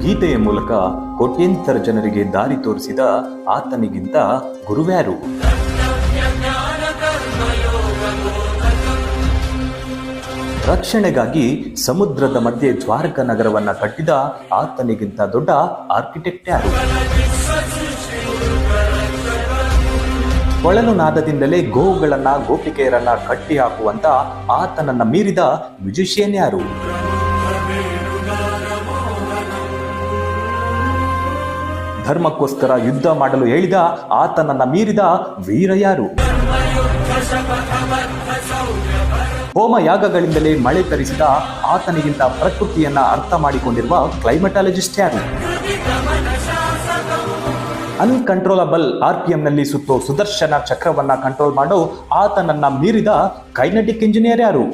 ಗೀತೆಯ ಮೂಲಕ ಕೋಟ್ಯಂತರ ಜನರಿಗೆ ದಾರಿ ತೋರಿಸಿದ ಆತನಿಗಿಂತ ಗುರುವ್ಯಾರು? ರಕ್ಷಣೆಗಾಗಿ ಸಮುದ್ರದ ಮಧ್ಯೆ ದ್ವಾರಕ ನಗರವನ್ನ ಕಟ್ಟಿದ ಆತನಿಗಿಂತ ದೊಡ್ಡ ಆರ್ಕಿಟೆಕ್ಟ್ ಯಾರು? ಕೊಳಲು ನಾದದಿಂದಲೇ ಗೋವುಗಳನ್ನ ಗೋಪಿಕೆಯರನ್ನ ಕಟ್ಟಿ ಹಾಕುವಂತ ಆತನನ್ನ ಮೀರಿದ ಮ್ಯೂಜಿಷಿಯನ್ ಯಾರು? ಧರ್ಮಕ್ಕೋಸ್ಕರ ಯುದ್ಧ ಮಾಡಲು ಹೇಳಿದ ಆತನನ್ನ ಮೀರಿದ ವೀರ ಯಾರು? ಹೋಮ ಯಾಗಗಳಿಂದಲೇ ಮಳೆ ತರಿಸಿದ ಆತನಿಗಿಂತ ಪ್ರಕೃತಿಯನ್ನ ಅರ್ಥ ಮಾಡಿಕೊಂಡಿರುವ ಕ್ಲೈಮಟಾಲಜಿಸ್ಟ್ ಯಾರು? ಅನ್ಕಂಟ್ರೋಲಬಲ್ RPM ನಲ್ಲಿ ಸುತ್ತೋ ಸುದರ್ಶನ ಚಕ್ರವನ್ನ ಕಂಟ್ರೋಲ್ ಮಾಡೋ ಆತನನ್ನ ಮೀರಿದ ಕೈನೆಟಿಕ್ ಇಂಜಿನಿಯರ್ ಯಾರು?